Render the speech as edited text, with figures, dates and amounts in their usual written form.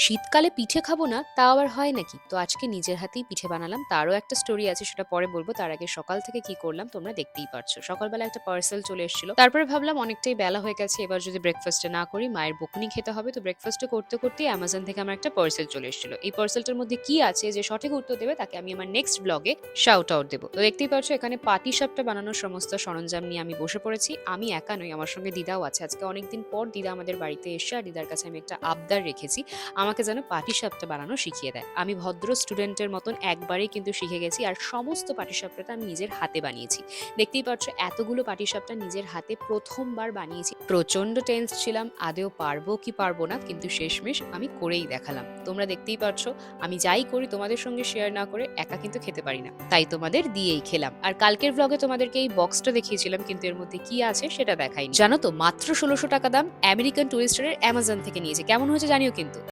শীতকালে পিঠে খাবো না তা আবার হয় নাকি? তো আজকে নিজের হাতেই পিঠে বানালাম। তারও একটা স্টোরি আছে, সেটা পরে বলবো। তার আগে সকাল থেকে কি করলাম তোমরা দেখতেই পারছো। সকালবেলা একটা পার্সেল চলে এসেছিল। তারপরে ভাবলাম অনেকটাই বেলা হয়ে গেছে, এবার যদি ব্রেকফাস্টে না করি মায়ের বকুনি খেতে হবে। তো ব্রেকফাস্টে করতে করতেই অ্যামাজন থেকে আমার একটা পার্সেল চলে এসেছিল। এই পার্সেলটার মধ্যে কি আছে, যে সঠিক উত্তর দেবে তাকে আমি আমার নেক্সট ব্লগে শাউট আউট দেবো। তো দেখতেই পারছো এখানে পাটিসাপটা বানানোর সমস্ত সরঞ্জাম নিয়ে আমি বসে পড়েছি। আমি একা নই, আমার সঙ্গে দিদাও আছে। আজকে অনেকদিন পর দিদা আমাদের বাড়িতে এসে, আর দিদার কাছে আমি একটা আবদার রেখেছি, আমাকে যেন পাটিসাপটা বানানো শিখিয়ে দেয়। আমি ভদ্র স্টুডেন্টের মতন একবারেই কিন্তু শিখে গেছি, আর সমস্ত পাটিসাপটাটা আমি নিজের হাতে বানিয়েছি। দেখতেই পাচ্ছ এতগুলো পাটিসাপটা নিজের হাতে প্রথমবার বানিয়েছি। প্রচন্ড টেন্স ছিলাম, আদেও পারবো কি পারবো না, কিন্তু শেষমেশ আমি করেই দেখালাম। তোমরা দেখতেই পাচ্ছ আমি যাই করি তোমাদের সঙ্গে শেয়ার না করে একা কিন্তু খেতে পারি না, তাই তোমাদের দিয়েই খেলাম। আর কালকের ব্লগে তোমাদেরকে এই বক্সটা দেখিয়েছিলাম, কিন্তু এর মধ্যে কি আছে সেটা দেখাইনি। জানো তো, মাত্র ১৬০০ টাকা দাম, আমেরিকান টুরিস্টারের অ্যামাজন থেকে নিয়েছে। কেমন হয়েছে জানিও কিন্তু।